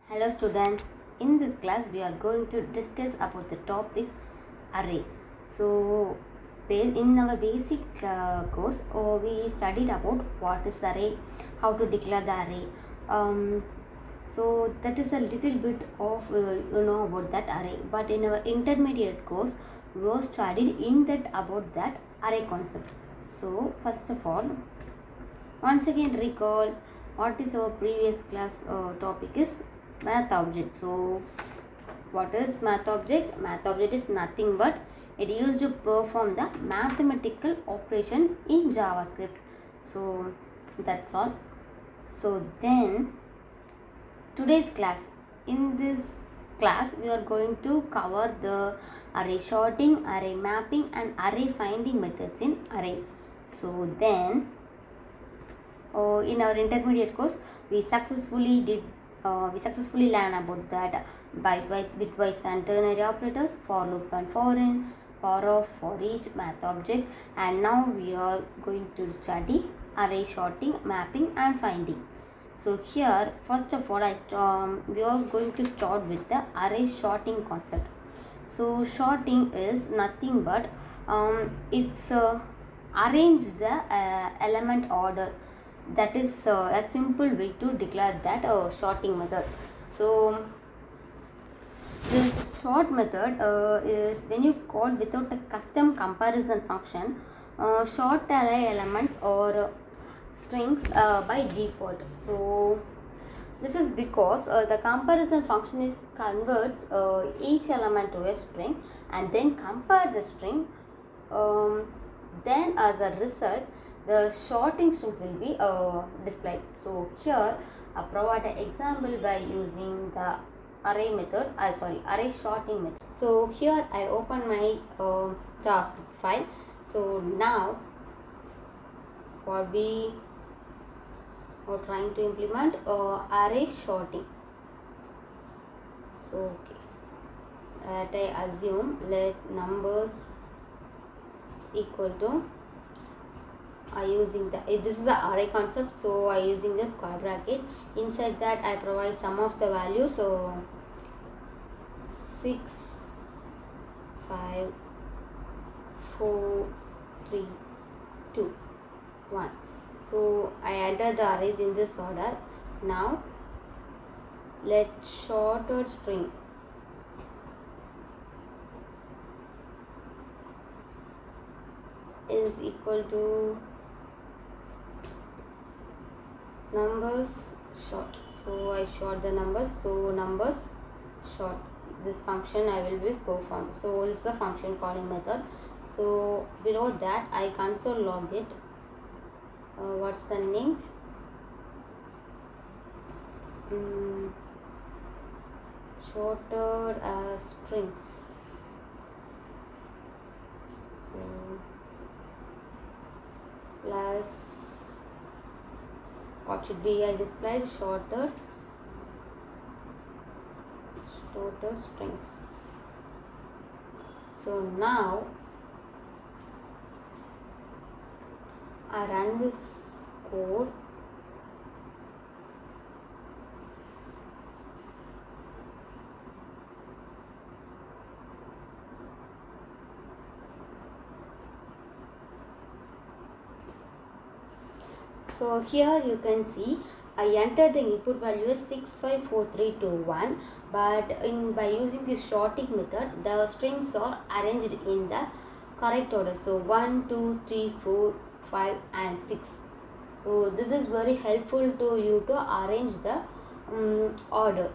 Hello students, in this class we are going to discuss about the topic array. So in our basic course we studied about what is array, how to declare the array. So that is a little bit of about that array, but in our intermediate course we have studied in that about that array concept. So first of all, once again recall what is our previous class topic is math object. So what is math object? Math object is nothing but it used to perform the mathematical operation in JavaScript. So that's all. So then today's class, in this class we are going to cover the array sorting, array mapping and array finding methods in array. So then in our intermediate course we successfully learn about that bytewise, bitwise and ternary operators, for loop and for in, for of, for each, math object, and now we are going to study array sorting, mapping and finding. So here first of all we are going to start with the array sorting concept. So sorting is nothing but it's arrange the element order. That is a simple way to declare that sorting method. So this sort method is when you call without a custom comparison function sort array elements or strings by default. So this is because the comparison function is converts each element to a string and then compare the string. Then as a result the sorting strings will be displayed. So here I provide an example by using the array method, array sorting method. So here I open my JavaScript file. So now what we are trying to implement array sorting. So let I assume let numbers is equal to using the this is the array concept, so I using the square bracket. Inside that I provide some of the values. So 6 5 4 3 2 1. So I enter the arrays in this order. Now let sorted string is equal to numbers sort. So I sort the numbers. So numbers sort, this function I will be performed. So this is a function calling method. So below that I console log it. What's the name? Sorted as strings. So plus what should be I displayed sorted strings. So now I run this code. So here you can see I entered the input value as 654321, but by using this sorting method the strings are arranged in the correct order. So 1 2 3 4 5 and 6. So this is very helpful to you to arrange the order.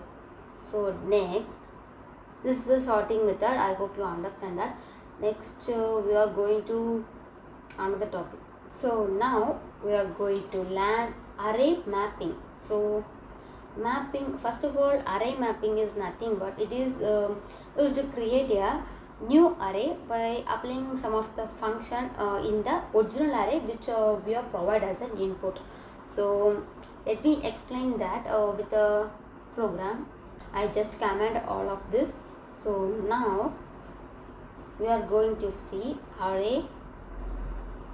So next, this is the sorting method. I hope you understand that. Next we are going to another topic. So now we are going to learn array mapping. So mapping, first of all, array mapping is nothing but it is used to create a new array by applying some of the function in the original array which we are provide as an input. So let me explain that with a program. I just command all of this. So now we are going to see array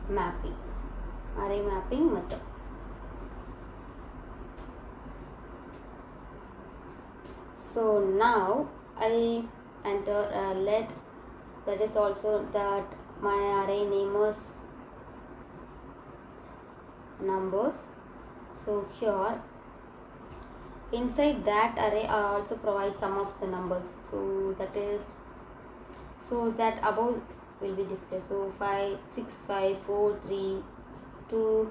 mapping method. So now I enter let, that is also that my array name is numbers. So here inside that array I also provide some of the numbers, so that is, so that above will be displayed. So 5 6 5 4 3 2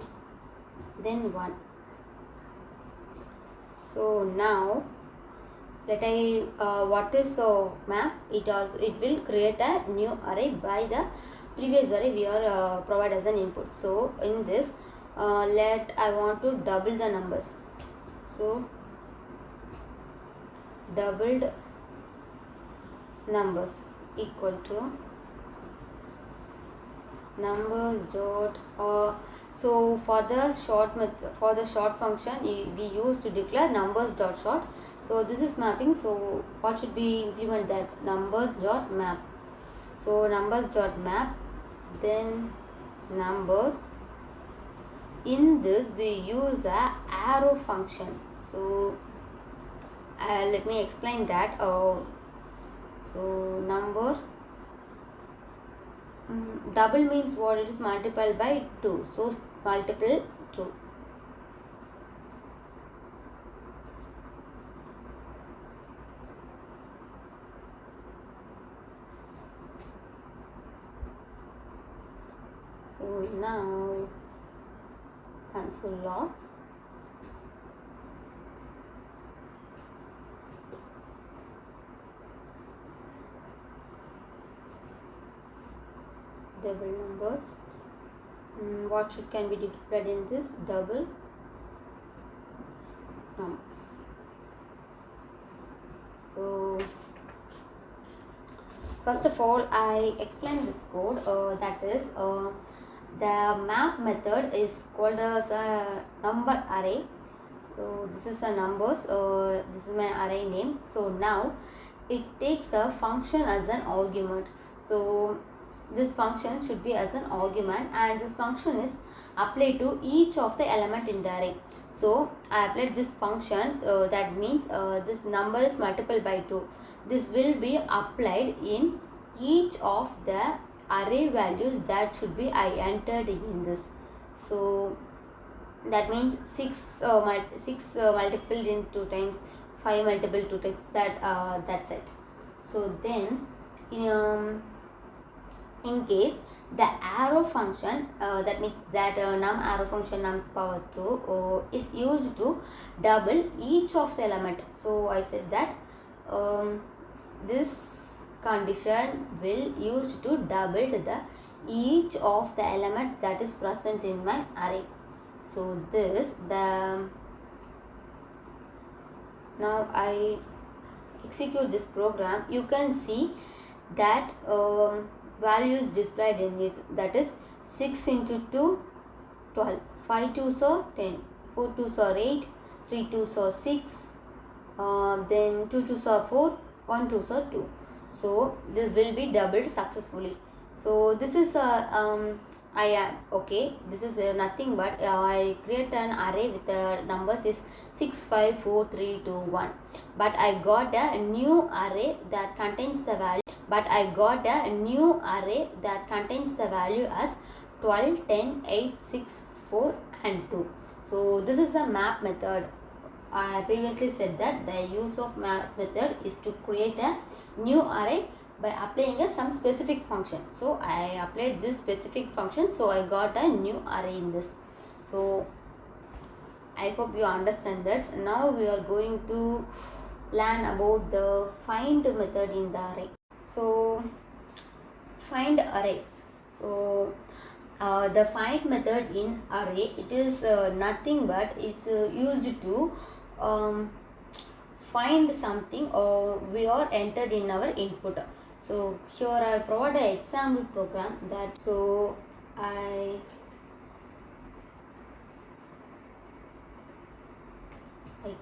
then 1. So now let I what is map, it will create a new array by the previous array we are provide as an input. So in this let I want to double the numbers. So doubled numbers equal to numbers dot so for the short method, for the short function we use to declare numbers dot short. So this is mapping, so what should be implement that numbers dot map. So numbers dot map, then numbers. In this we use a arrow function. So let me explain that. So number double means what? It is multiplied by 2. So multiple 2. So now console log. Double numbers. What should can be displayed in this double numbers. So first of all I explain this code, that is the map method is called as a number array. So this is a numbers, this is my array name. So now it takes a function as an argument. So this function should be as an argument, and this function is applied to each of the element in the array. So I applied this function, that means this number is multiplied by 2. This will be applied in each of the array values that should be I entered in this. So that means 6 multiplied in 2 times, 5 multiplied 2 times, that's it. So then in case the arrow function, that means that num arrow function num power 2 is used to double each of the element. So I said that this condition will used to double the each of the elements that is present in my array. So this now I execute this program. You can see that value is displayed in it, that is 6 into 2 12, 5 2s are 10, 4 2s are 8, 3 2s are 6, then 2 2s are 4, 1 2s are 2. So this will be doubled successfully. So this is okay, this is nothing but I create an array with the numbers is 6 5 4 3 2 1, but I got a new array that contains the value as 12 10 8 6 4 and 2. So this is a map method. I previously said that the use of map method is to create a new array by applying some specific function. So I applied this specific function, so I got a new array in this. So I hope you understand that. Now we are going to learn about the find method in the array. So find array. So the find method in array, it is nothing but is used to find something we are entered in our input. So here I provide an example program that, so I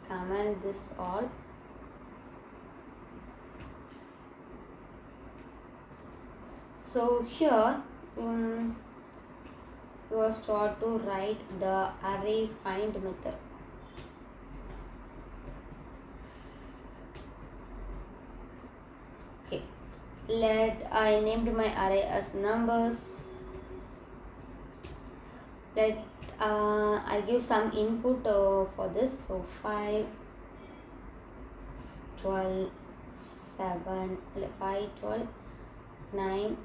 comment this all. So here you will start to write the array find method. I named my array as numbers. I give some input for this. So 5, 12, 7, 5, 12, 9.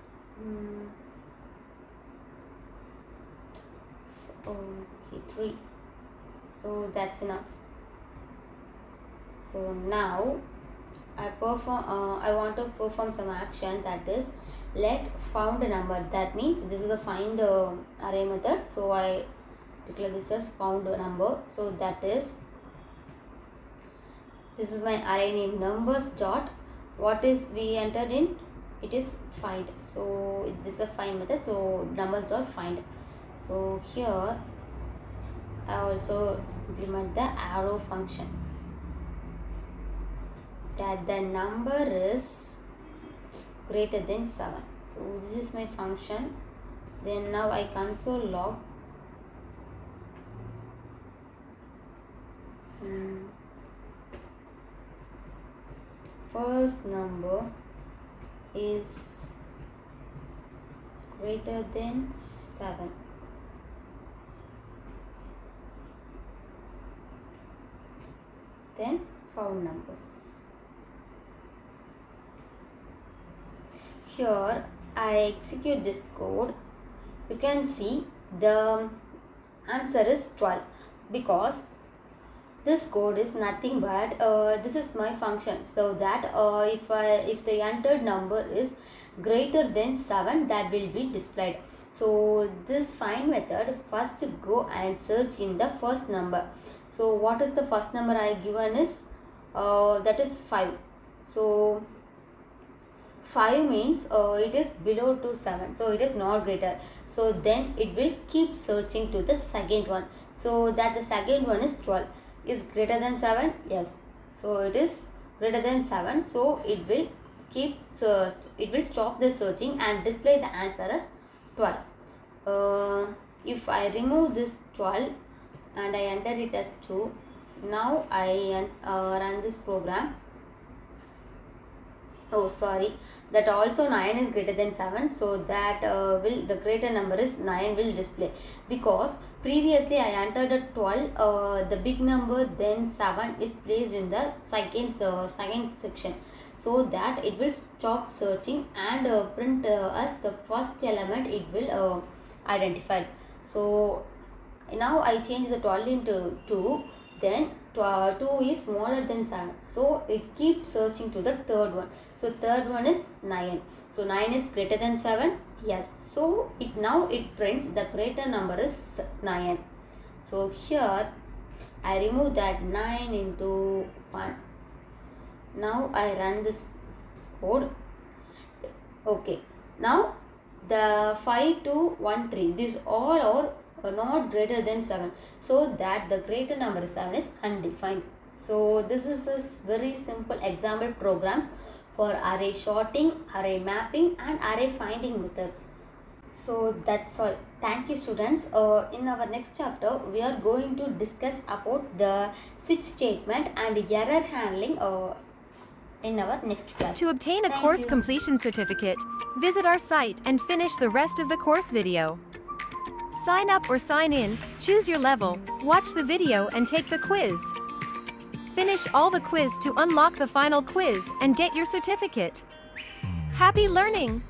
Okay, 3. So that's enough. So now I want to perform some action, that is let found number. That means this is the find array method. So I declare this as found number. So that is, this is my array name numbers dot, what is we entered in, it is find. So this is a find method, so numbers dot find. So here I also implement the arrow function, that the number is greater than 7. So this is my function. Then now I console log first number is greater than 7. Then found numbers. Here I execute this code. You can see the answer is 12, because this code is nothing but this is my function, so that if the entered number is greater than 7, that will be displayed. So this find method first go and search in the first number. So what is the first number I given is that is 5. So 5 means it is below to 7, so it is not greater. So then it will keep searching to the second one, so that the second one is 12. Is greater than 7? Yes. So it is greater than 7, so it will keep it will stop the searching and display the answer as 12. If I remove this 12 and I enter it as 2, now I run this program. Oh sorry, that also 9 is greater than 7, so that the greater number is 9 will display, because previously I entered a 12, the big number, then 7 is placed in the second section, so that it will stop searching and print as the first element it will identify. So now I change the 12 into 2, then 2 is smaller than 7, so it keeps searching to the third one. So third one is 9. So 9 is greater than 7. Yes. So now it prints the greater number is 9. So here I remove that 9 into 1. Now I run this code. Okay. Now the 5, 2, 1, 3. These all are not greater than 7, so that the greater number 7 is undefined. So this is a very simple example programs for array sorting, array mapping and array finding methods. So that's all. Thank you students. In our next chapter we are going to discuss about the switch statement and error handling in our next class. To obtain a course completion certificate, visit our site and finish the rest of the course video. Sign up or sign in, choose your level, watch the video and take the quiz. Finish all the quiz to unlock the final quiz and get your certificate. Happy learning!